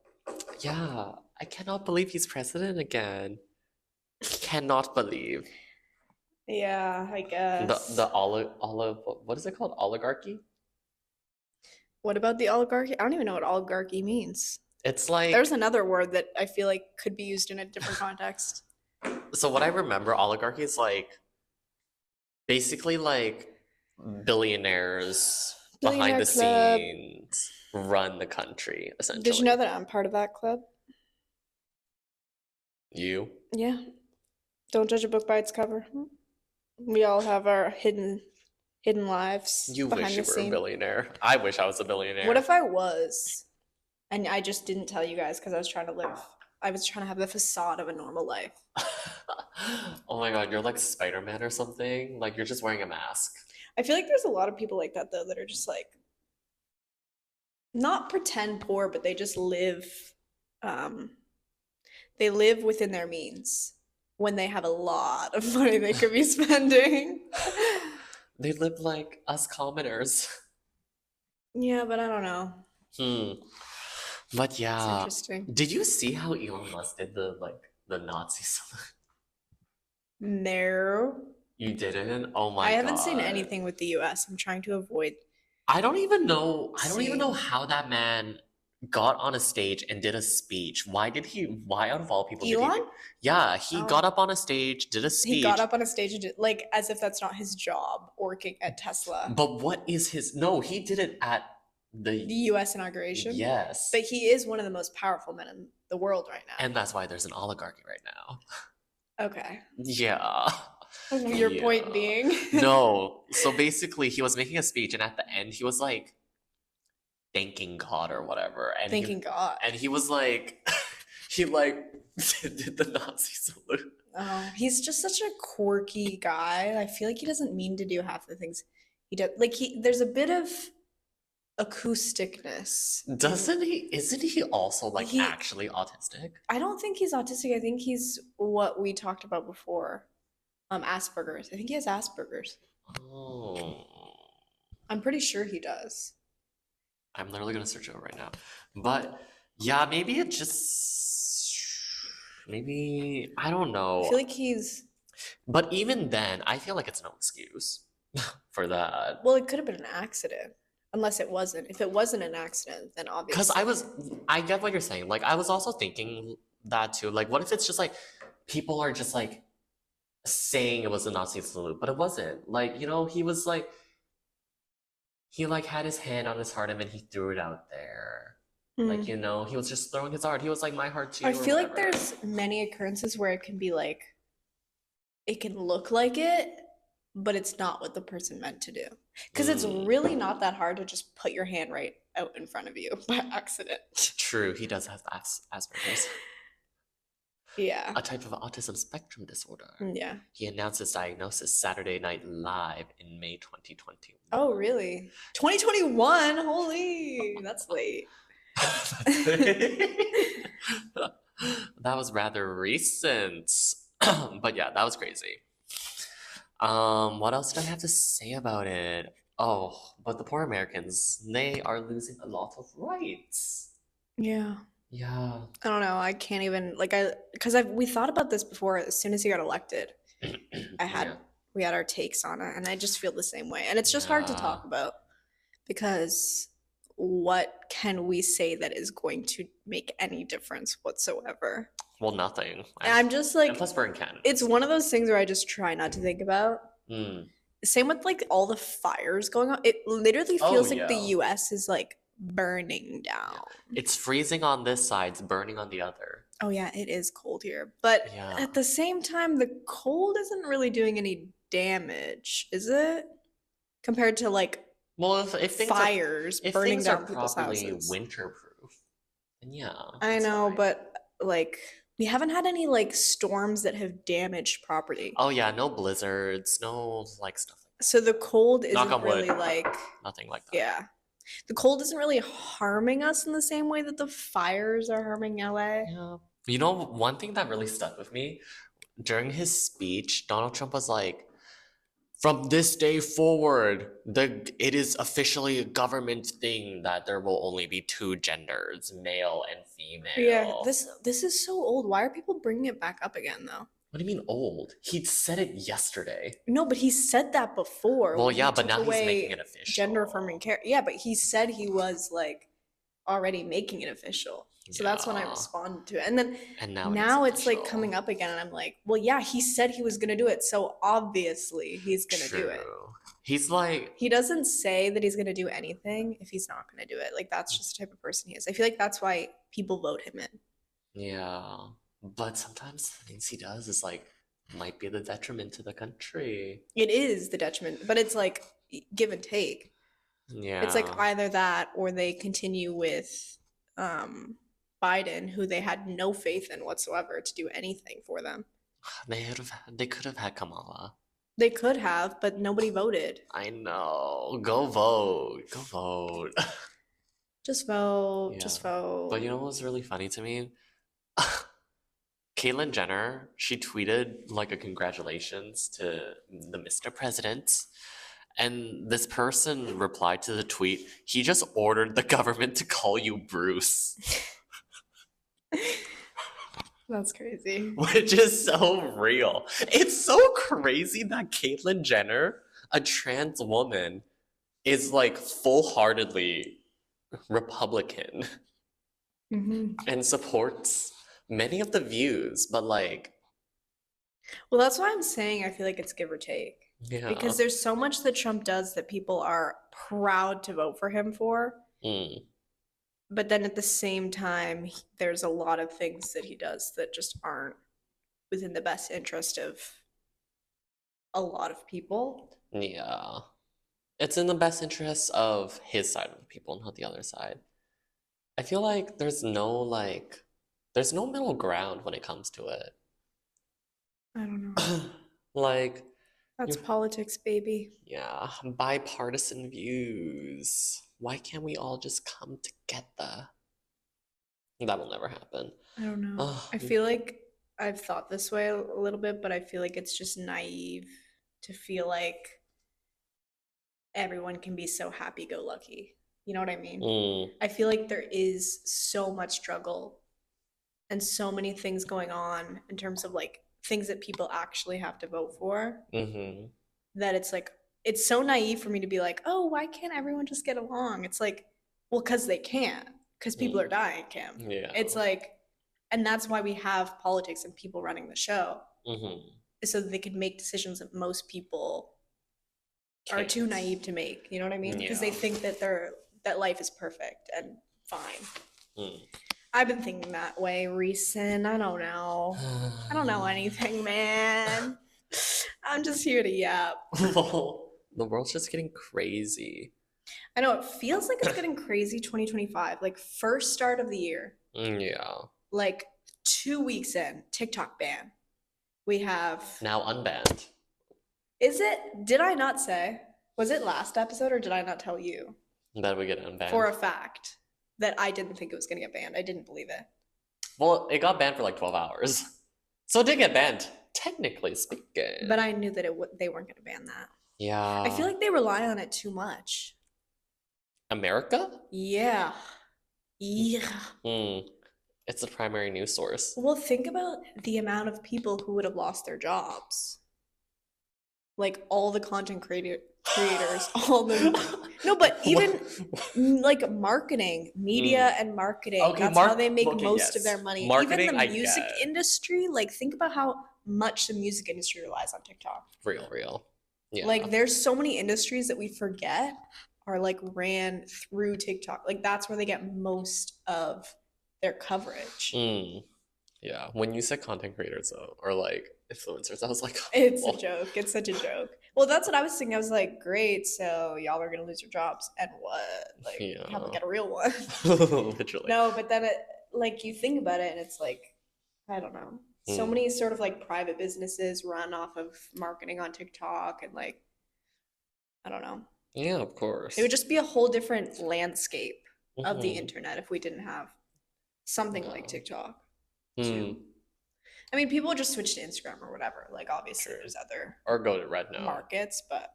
yeah, I cannot believe he's president again. Cannot believe. Yeah, I guess. The olive what is it called? Oligarchy? What about the oligarchy? I don't even know what oligarchy means. It's like There's another word that I feel like could be used in a different context. so what I remember oligarchy is like basically like billionaires behind Billionaire the club. scenes run the country essentially. Did you know that I'm part of that club? You? Yeah. Don't judge a book by its cover. We all have our hidden lives You behind wish you the were a scene. billionaire. I wish I was a billionaire. What if I was? And I just didn't tell you guys because I was trying to have the facade of a normal life. Oh my god, you're like Spider-Man or something? Like you're just wearing a mask. I feel like there's a lot of people like that though that are just like not pretend poor, but they just live they live within their means when they have a lot of money they could be spending. They live like us commoners. Yeah, but I don't know. Hmm. But It's yeah, interesting. did you see how Elon Musk did the Nazi salute? No. You didn't? Oh I my haven't seen God. anything with the US. I'm trying to avoid I don't even know seeing. how that man got on a stage and did a speech. Why out of all people did he do? Elon? Yeah, he Oh. got up on a stage, did a He got speech. up on a stage and did, like, as if that's not his job working at Tesla. But what is his No, he did it at The the US inauguration. Yes. But he is one of the most powerful men in the world right now. And that's why there's an oligarchy right now. Okay. Yeah. Your point Yeah. being? No. So basically he was making a speech and at the end he was like thanking God or whatever. And Thanking God. he was like he like did the Nazi salute. Oh, he's just such a quirky guy. I feel like he doesn't mean to do half the things he does. Like there's a bit of acousticness. Doesn't he? Isn't he also like He- actually autistic? I don't think he's autistic. I think he's what we talked about before. Asperger's. I think he has Asperger's. Oh. I'm pretty sure he does. I'm literally gonna search it up right now. But yeah, maybe it just maybe I don't I know. feel like he's But even then, I feel like it's no excuse for that. well, it could have been an accident. Unless it wasn't. If it wasn't an accident, then Because obviously. I get what you're saying. Like I was also thinking that too. Like what if it's just like people are just like saying it was a Nazi salute, but it wasn't. Like, you know, he was like he like had his hand on his heart and then he threw it out there. Like, you know, he was just throwing his heart. He was like my heart too. I or feel like whatever. there's many occurrences where it can be like it can look like it, but it's not what the person meant to do. Because it's really not that hard to just put your hand right out in front of you by accident. True, he does have Asperger's, Yeah. a type of autism spectrum disorder. Yeah. He announced his diagnosis Saturday Night Live in May 2020. Oh, really? 2021? Holy, that's late. That was rather recent. But yeah, that was crazy. What else did I have to say about it? Oh, but the poor Americans, they are losing a lot of rights. Yeah. Yeah. I don't know. I can't even because we thought about this before. As soon as he got elected, Yeah. we had our takes on it, and I just feel the same way. And it's just hard to Yeah. talk about because what can we say that is going to make any difference whatsoever? Well, nothing. And I'm just And like, plus we're in Canada. it's one of those things where I just try not to think about. Mm. Same with like all the fires going on. It literally Oh, feels like the yeah. US is like burning down. It's freezing on this side, it's burning on the other. Oh yeah, it is cold here. But Yeah. at the same time, the cold isn't really doing any damage, is it? Compared to like Well, if things fires if burning things down are people's properly houses. winterproof, then yeah. I it's know, fine. but like we haven't had any like storms that have damaged property. Oh yeah, no blizzards, no like stuff like So the cold Knock isn't on wood. really like nothing like that. yeah. The cold isn't really harming us in the same way that the fires are harming LA. Yeah. You know, one thing that really stuck with me during his speech, Donald Trump was like, from this day forward, it is officially a government thing that there will only be two genders, male and female. Yeah, this is so old. Why are people bringing it back up again though? What do you mean old? He said it yesterday. No, but he said that before. Well, when he yeah, but took now he's away making it official. gender affirming care. Yeah, but he said he was like already making it official. So that's when I Yeah. responded to it. And then And now, now it is it's like official. coming up again and I'm like, well, yeah, he said he was gonna do it, so obviously he's gonna do it. True. He's like, He doesn't say that he's gonna do anything if he's not gonna do it. Like that's just the type of person he is. I feel like that's why people vote him in. yeah. But sometimes the things he does is like, might be the detriment to the country. It is the detriment, but it's like give and take. Yeah. It's like either that or they continue with Biden, who they had no faith in whatsoever to do anything for them. They could have had Kamala. They could have, but nobody voted. I know. Go vote. Go vote. Just vote. Just Yeah. vote. But you know what was really funny to me? Caitlyn Jenner, she tweeted like a congratulations to the Mr. President. And this person replied to the tweet, he just ordered the government to call you Bruce, That's crazy. which is so real. It's so crazy that Caitlyn Jenner, a trans woman, is like full-heartedly Republican and supports many of the views, but like, Well, that's why I'm saying I feel like it's give or take. yeah. Because there's so much that Trump does that people are proud to vote for him for. Mm, But then at the same time, there's a lot of things that he does that just aren't within the best interest of a lot of people. yeah. It's in the best interest of his side of the people, not the other side. I feel like there's no middle ground when it comes to it. I don't know. Like, That's you politics, baby. yeah, bipartisan views. Why can't we all just come together? That will never happen. I don't know. Ugh, I feel like I've thought this way a little bit, but I feel like it's just naive to feel like everyone can be so happy-go-lucky. You know what I mean? mm, I feel like there is so much struggle and so many things going on in terms of like things that people actually have to vote for mm-hmm. that it's like it's so naive for me to be like, oh, why can't everyone just get along? It's like, well, because they can't, because people are dying, Kim. Yeah. It's like, and that's why we have politics and people running the show, Mm-hmm. so that they can make decisions that most people are too Can't. naive to make. You know what I mean? Because they Yeah. think that that life is perfect and fine. Mm. I've been thinking that way recent. I don't know. I don't know anything, man. I'm just here to yap. The world's just getting crazy. I know it feels like it's getting crazy 2025. Like first start of the year, Yeah. like 2 weeks in, TikTok ban. We have Now unbanned. Is it did I not say? Was it last episode or did I not tell you That we get unbanned. for a fact that I didn't think it was gonna get banned? I didn't believe it. Well, it got banned for like 12 hours. So it did get banned, technically speaking. But I knew that they weren't gonna ban that. Yeah. I feel like they rely on it too much. America? Yeah. Yeah. Hmm. It's the primary news source. Well, think about the amount of people who would have lost their jobs. Like all the content creators, all the no, but even like marketing, media and marketing. Okay, that's how they make okay, most of yes. their money. Marketing, Even I the music get. industry, like think about how much the music industry relies on TikTok. Real. Yeah. Like there's so many industries that we forget are like ran through TikTok. Like that's where they get most of their coverage. Mm. Yeah. When you said content creators though, or like influencers, I was like, It's well, a joke. It's such a joke. Well, that's what I was thinking. I was like, great, so y'all are gonna lose your jobs, and what? Like, Yeah. how about get a real one? literally. No, but then like you think about it, and it's like, I don't know. So many sort of like private businesses run off of marketing on TikTok, and like, I don't know. Yeah, of course. It would just be a whole different landscape of the Mhm. internet if we didn't have something like Yeah. TikTok. Hmm. Too. I mean, people just switch to Instagram or whatever. Like, obviously, True. there's other Or go to Red Note. markets, but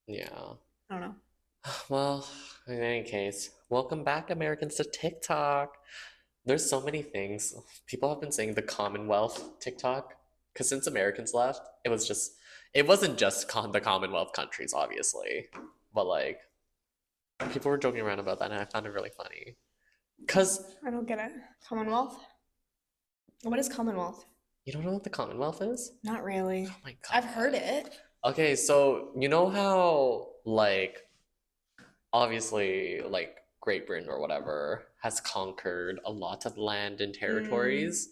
Yeah. I don't know. Well, in any case, welcome back, Americans, to TikTok. There's so many things. People have been saying the Commonwealth TikTok, because since Americans left, it wasn't just the Commonwealth countries, obviously, but like, people were joking around about that, and I found it really funny. Because I don't get it. Commonwealth? What is Commonwealth? you don't know what the Commonwealth is? Not really. Oh my God. I've heard it. Okay, so you know how, like, obviously, like, Great Britain or whatever has conquered a lot of land and territories.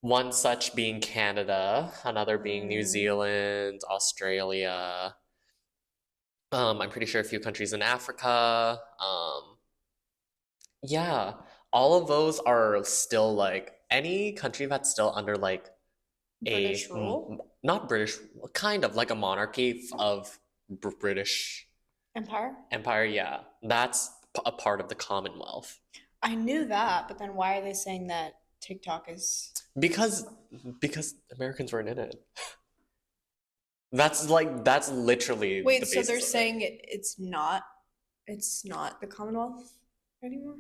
One such being Canada, another being New Zealand, Australia. I'm pretty sure a few countries in Africa. Yeah, all of those are still like any country that's still under like British rule? not British, kind of like a monarchy of British Empire? Empire. Yeah, that's a part of the Commonwealth. I knew that, but then why are they saying that TikTok is Because Americans weren't in it. That's literally the Wait, so basis they're of it. saying it's not the Commonwealth anymore?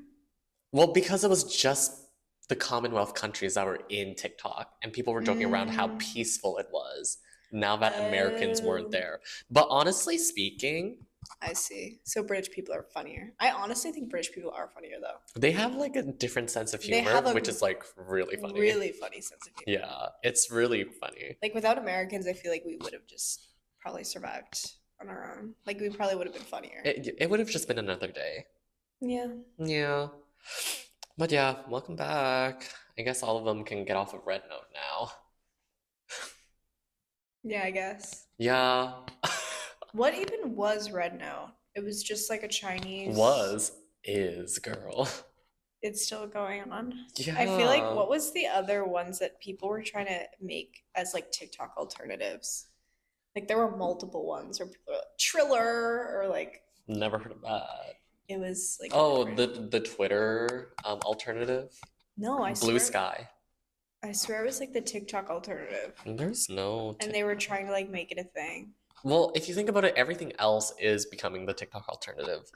Well, because it was just the Commonwealth countries that were in TikTok, and people were joking around how Mm. peaceful it was now that Americans weren't Oh. there. But honestly speaking, I see. So British people are funnier. I honestly think British people are funnier though. they have like a different sense of They humor, have a which is like really funny. really funny sense of humor. Yeah, it's really funny. Like without Americans, I feel like we would have just probably survived on our own. Like we probably would have been funnier. It would have just been another day. Yeah. Yeah. But yeah, welcome back. I guess all of them can get off of Red Note now. Yeah, I guess. Yeah. What even was Red Note? It was just like a Chinese. Is, girl. It's still going on. Yeah. I feel like what was the other ones that people were trying to make as like TikTok alternatives? Like there were multiple ones, or people were like, Triller, or like Never heard of that. it was like Oh, the Twitter alternative? no, I Blue swear, Sky. I swear it was like the TikTok alternative, There's no and they were trying to like make it a thing. Well, if you think about it, everything else is becoming the TikTok alternative.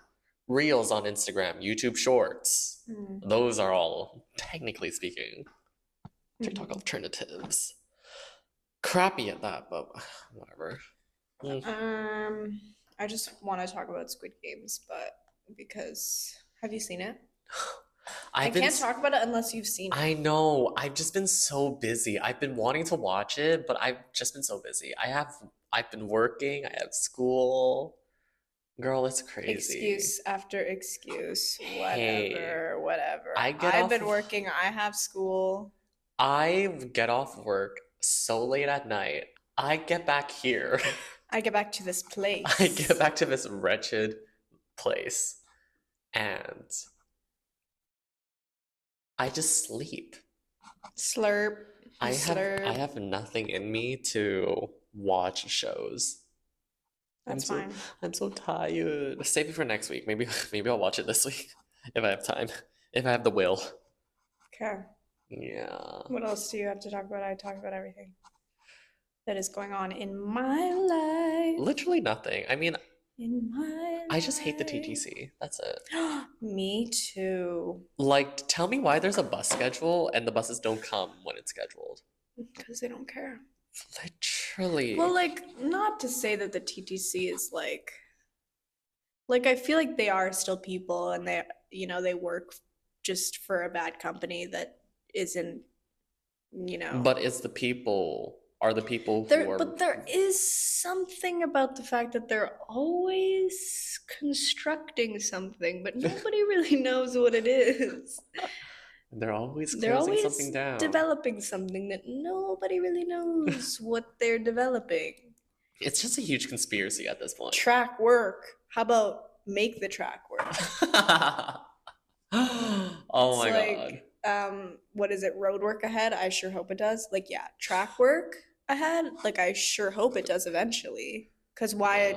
Reels on Instagram, YouTube Shorts. Mm. Those are all, technically speaking, TikTok Mhm. alternatives. Crappy at that, but whatever. I just want to talk about Squid Games, but because have you seen it? I can't talk about it unless you've seen it. I know. I've just been so busy. I've been wanting to watch it, but I've just been so busy. I've been working, I have school. Girl, it's crazy. Excuse after excuse, Hey, whatever. I get I've off been of- working, I have school. I get off work so late at night. I get back here. I get back to this place. I get back to this wretched place and I just sleep. Slurp. I slurp. have nothing in me to watch shows. That's I'm fine. I'm so tired. Save it for next week. Maybe I'll watch it this week if I have time. If I have the will. Okay. Yeah. What else do you have to talk about? I talk about everything that is going on in my life. Literally nothing. I mean, In my I just hate the life. TTC. That's it. Me too. Like, tell me why there's a bus schedule and the buses don't come when it's scheduled. Because they don't care. Literally. Well, like, not to say that the TTC is like I feel like they are still people and they work just for a bad company that isn't, But it's the people are the people who there are but there is something about the fact that they're always constructing something, but nobody really knows what it is. they're always They're closing always something down. developing something that nobody really knows what they're developing. It's just a huge conspiracy at this point. Track work. How about make the track work? Oh my It's god. what is it? Road work ahead? I sure hope it does. Like, yeah, track work ahead. Like, I sure hope it does eventually. Because why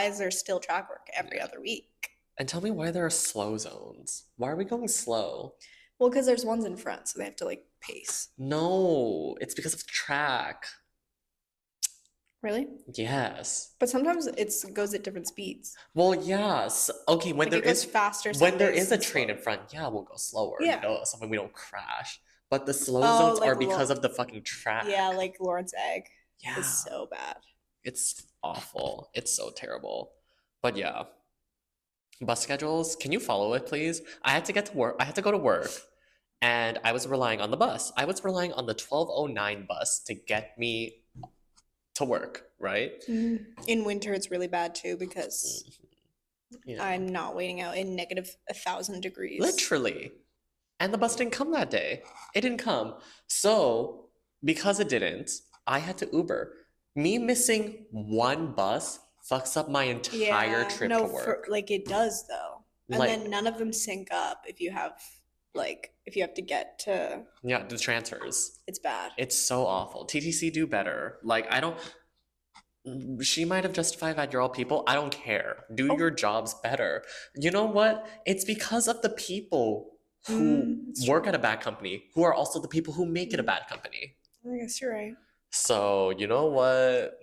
is there still track work every other week? And tell me why there are slow zones. Why are we going slow? Well, because there's ones in front, so they have to like pace. No, it's because of the track. Really? Yes. But sometimes it goes at different speeds. Well, yes. Okay, when Like there it goes is faster. when some there days is a and train in slower. front, yeah, we'll go slower, Yeah. something we don't crash. But the slow Oh, zones like are because of the fucking track. Yeah, like Lawrence Egg Yeah. is so bad. It's awful. It's so terrible. But yeah. Bus schedules, can you follow it, please? I had to get to work. I had to go to work, and I was relying on the bus. I was relying on the 12:09 bus to get me to work, right? In winter, it's really bad too because Yeah. I'm not waiting out in negative 1,000 degrees. Literally. And the bus didn't come that day. It didn't come. So, because it didn't, I had to Uber. Me missing one bus fucks up my entire trip to work. like it does though. And Like- then none of them sync up if you have to get to. Yeah, the transfers. It's bad. It's so awful. TTC do better. Like, I don't. She might have justified that you're all people. I don't care. Do Oh. your jobs better. You know what? It's because of the people who That's work true. at a bad company who are also the people who make it a Mm. bad company. I guess you're right. So, you know what?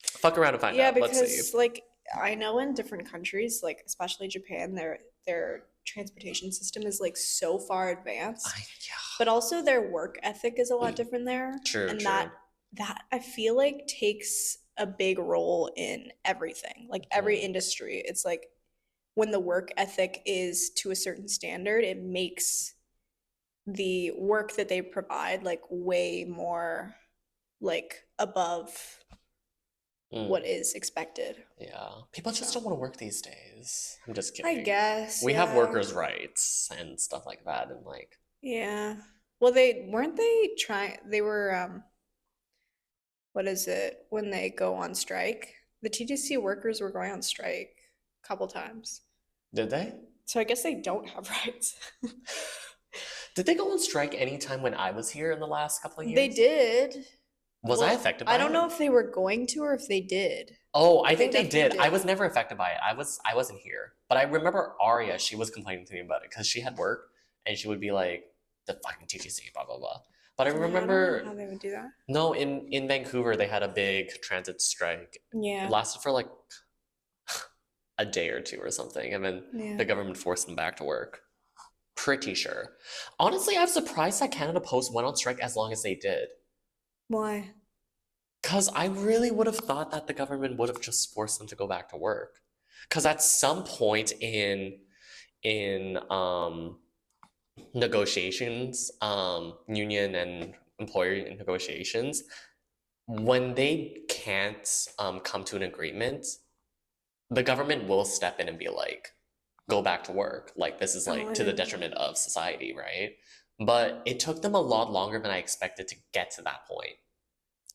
Fuck around and find Yeah, out. Let's see. because like I know in different countries, like especially Japan, their transportation system is like so far advanced, Yeah. but also their work ethic is a lot different there, True, and true. that I feel like takes a big role in everything, like every industry. It's like when the work ethic is to a certain standard, it makes the work that they provide like way more like above Mm, what is expected. yeah. People just So don't want to work these days. I'm just I kidding. guess, We have yeah. workers' rights and stuff like that, and like, Yeah. Well, they weren't they trying they were what is it when they go on strike? The TTC workers were going on strike a couple times. did they? So I guess they don't have rights. Did they go on strike anytime when I was here in the last couple of years? They did. Was I affected by I don't it? know if they were going to or if they did. Oh, I But think they definitely did. I was never affected by it. I wasn't here. But I remember Aria, she was complaining to me about it because she had work and she would be like, the fucking TTC, blah blah blah. But I Yeah, I don't know remember how they would do that. no, in Vancouver they had a big transit strike. It Yeah. lasted for like a day or two or something, and then Yeah. the government forced them back to work. Pretty sure. Honestly, I'm surprised that Canada Post went on strike as long as they did. Why? Because I really would have thought that the government would have just forced them to go back to work. Because at some point in negotiations, union and employer negotiations, when they can't come to an agreement, the government will step in and be like, go back to work. Like, this is like to the detriment of society, right? But it took them a lot longer than I expected to get to that point.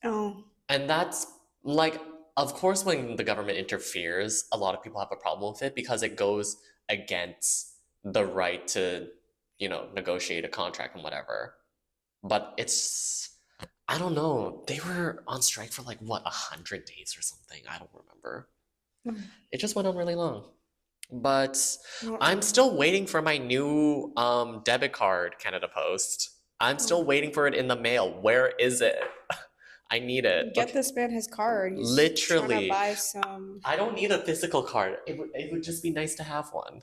Oh. And that's like, of course, when the government interferes, a lot of people have a problem with it because it goes against the right to, negotiate a contract and whatever. But I don't know. They were on strike for like, what, 100 days or something? I don't remember. It just went on really long. But I'm still waiting for my new debit card, Canada Post. I'm still waiting for it in the mail. Where is it? I need it. Get this man his card. He's Literally. trying to buy some. I don't need a physical card. It would just be nice to have one.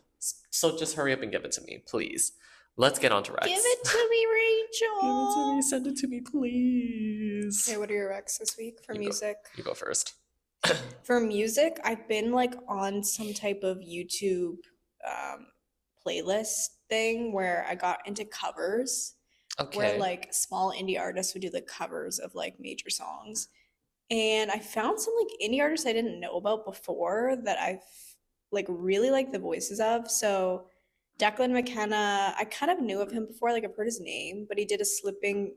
So just hurry up and give it to me, please. Let's get on to Rex. Give it to me, Rachel. Give it to me. Send it to me, please. Okay, what are your Rex this week for music? You go first. For music, I've been like on some type of YouTube playlist thing where I got into covers. Okay. Where like small indie artists would do the covers of like major songs. And I found some like indie artists I didn't know about before that I've like really like the voices of. So Declan McKenna, I kind of knew of him before, like I've heard his name, but he did a Slipping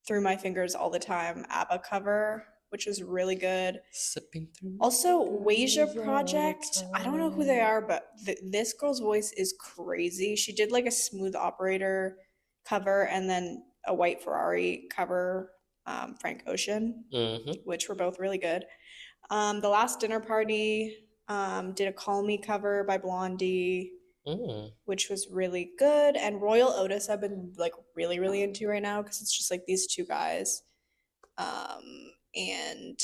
Through My Fingers All the Time ABBA cover, which was really good. Sipping through. Also, Wasia Project, I don't know who they are, but this girl's voice is crazy. She did like a Smooth Operator cover and then a White Ferrari cover, Frank Ocean, which were both really good. The Last Dinner Party did a Call Me cover by Blondie, which was really good. And Royal Otis I've been like really, really into right now because it's just like these two guys. And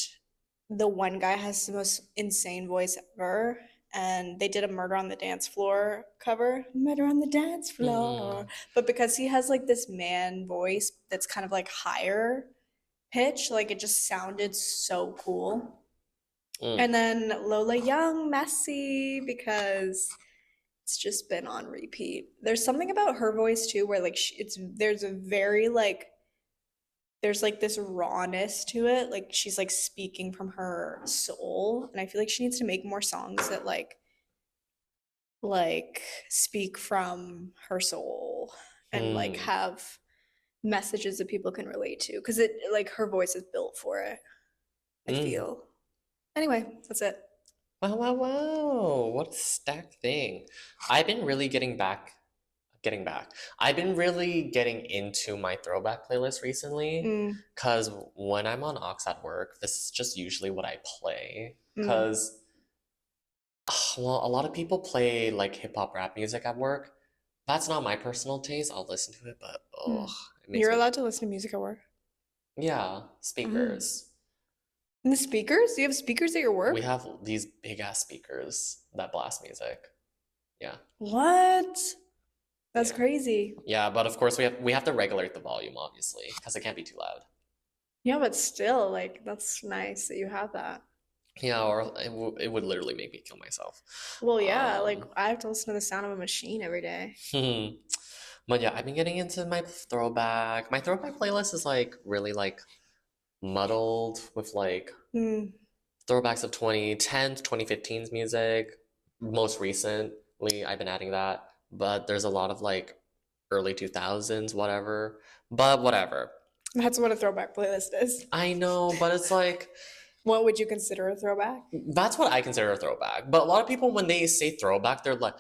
the one guy has the most insane voice ever. And they did a Murder on the Dance Floor cover. Murder on the Dance Floor. But because he has like this man voice that's kind of like higher pitch, like it just sounded so cool. And then Lola Young, Messy, because it's just been on repeat. There's something about her voice too where like there's a very like there's like this rawness to it, like she's like speaking from her soul, and I feel like she needs to make more songs that like speak from her soul and like have messages that people can relate to because it like her voice is built for it, I feel. Anyway, that's it. Wow, what a stacked thing. I've been really I've been really getting into my throwback playlist recently because when I'm on aux at work, this is just usually what I play because, well, a lot of people play like hip hop rap music at work, That's not my personal taste. I'll listen to it, but Hmm. it makes You're me. allowed to listen to music at work. Yeah, speakers. And the speakers? Do you have speakers at your work? We have these big ass speakers that blast music. Yeah. What? That's Yeah. crazy. Yeah, but of course we have to regulate the volume, obviously, because it can't be too loud. Yeah, but still, like, that's nice that you have that. Yeah, or it would literally make me kill myself. Well, yeah, like Um, I have to listen to the sound of a machine every day. but yeah, I've been getting into my throwback. My throwback playlist is like really like muddled with like Hmm. throwbacks of 2010s, 2015's music. Most recently, I've been adding that, but there's a lot of like early 2000s, whatever. But whatever. That's what a throwback playlist is. I know, but it's like What would you consider a throwback? that's what I consider a throwback. But a lot of people, when they say throwback, they're like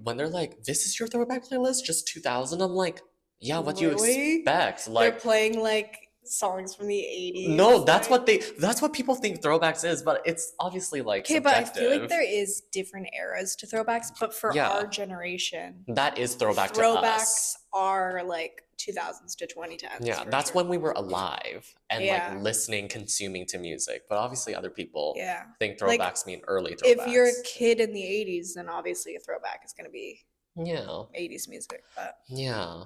when they're like, "This is your throwback playlist, just 2000." I'm like, "Yeah, what do you Really? expect?" They're Like, playing like songs from the 80s. no, that's like- that's what people think throwbacks is, but it's obviously like Okay, but I feel like subjective. there is different eras to throwbacks, but for Yeah. our generation, That is throwback to throwbacks us. are like 2000s to 2010s. Yeah, for that's sure. when we were alive and Yeah. like listening, consuming to music. But obviously, other people Yeah. think Like, throwbacks mean early throwbacks. If you're a kid in the 80s, then obviously a throwback is going to be Yeah. 80s music. But Yeah.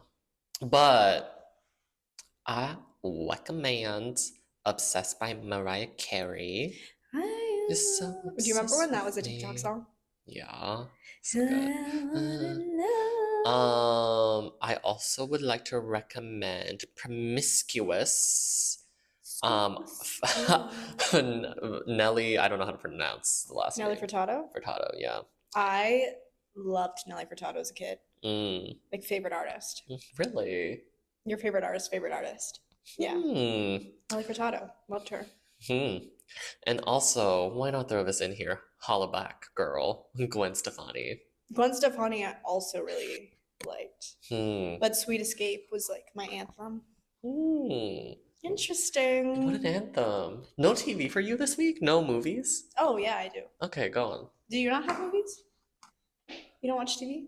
But I recommend Obsessed by Mariah Carey. You're so do you remember when obsessed that was a with TikTok me. song? Yeah. So good. I also would like to recommend Promiscuous. Nelly, I don't know how to pronounce the last Nelly name. Furtado. Furtado, yeah. I loved Nelly Furtado as a kid. Mm, Like favorite artist. really? Your favorite artist, favorite artist. Yeah. Hmm. Nelly Furtado. Loved her. Hmm. And also, why not throw this in here? Hollaback girl, Gwen Stefani. Gwen Stefani I also really liked. Hmm. But Sweet Escape was like my anthem. Hmm. Interesting. What an anthem. No TV for you this week? No movies? Oh yeah, I do. Okay, go on. Do you not have movies? You don't watch TV?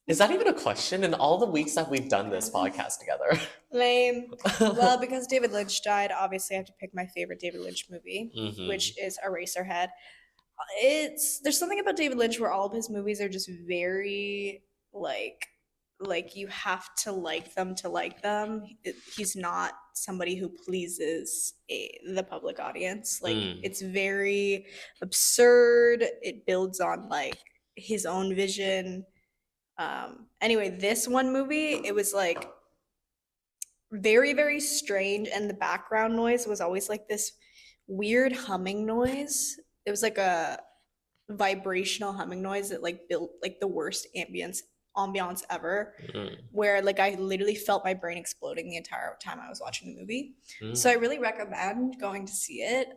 Is that even a question in all the weeks that we've done this podcast together? Lame. Well, because David Lynch died, obviously I have to pick my favorite David Lynch movie, Mhm. which is Eraserhead. There's something about David Lynch where all of his movies are just very like you have to like them to like them. He's not somebody who pleases the public audience. Like Mm. it's very absurd. It builds on like his own vision. Anyway, this one movie, it was like very, very strange, and the background noise was always like this weird humming noise. It was like a vibrational humming noise that like built like the worst ambiance ever, Mm. where like I literally felt my brain exploding the entire time I was watching the movie. Mm. So I really recommend going to see it.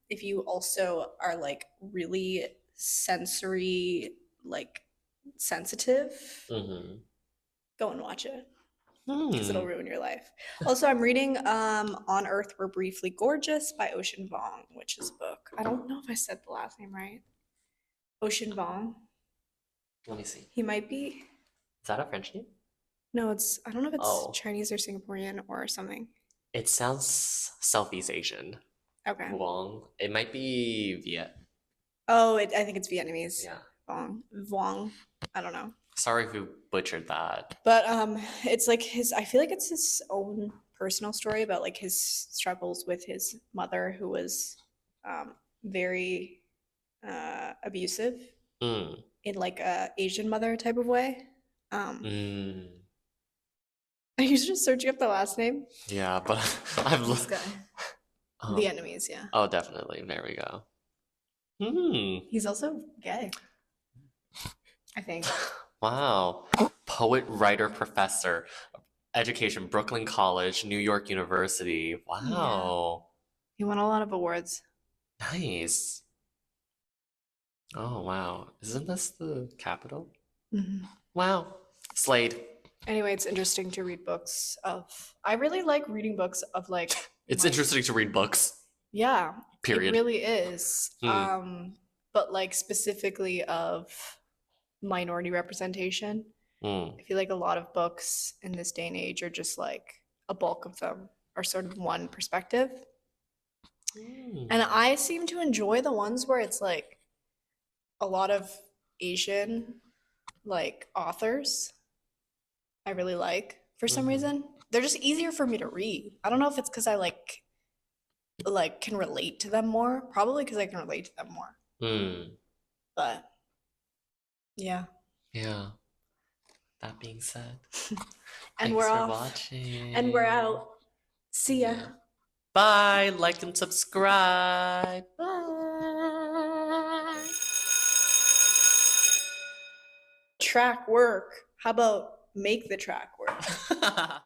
If you also are like really sensory, like sensitive, Mhm. go and watch it because it'll Hmm. ruin your life. Also, I'm reading On Earth We're Briefly Gorgeous by Ocean Vuong, which is a book. I don't know if I said the last name right. Ocean Vuong. Let me see. He might be. Is that a French name? No, I don't know if it's Oh. Chinese or Singaporean or something. It sounds Southeast Asian. Okay. Wong. It might be Viet. Oh, I think it's Vietnamese. Yeah. Vuong. I don't know. Sorry if we butchered that. But it's like I feel like it's his own personal story about like his struggles with his mother who was very abusive Mm. in like a Asian mother type of way. Mm. Are you just searching up the last name? Yeah, but I've This looked. guy. Oh. Vietnamese, yeah. Oh, definitely. There we go. Hmm. He's also gay. I think. Wow. Poet, writer, professor, education, Brooklyn College, New York University. Wow. He won a lot of awards. Nice. Oh, wow. Isn't this the capital? Mhm. Wow. Slade. Anyway, it's interesting to read books of. I really like reading books of like. It's like- interesting to read books. Yeah, Period. it really is. Hmm. But like specifically of minority representation. Mm. I feel like a lot of books in this day and age are just like a bulk of them are sort of one perspective. And I seem to enjoy the ones where it's like a lot of Asian like authors. I really like for some reason. They're just easier for me to read. I don't know if it's because I like can relate to them more. Probably because I can relate to them more. Mm. But yeah. Yeah. That being said, And thanks we're for off. watching. And we're out. See ya. Yeah. Bye. Like and subscribe. Bye. Track work. How about make the track work?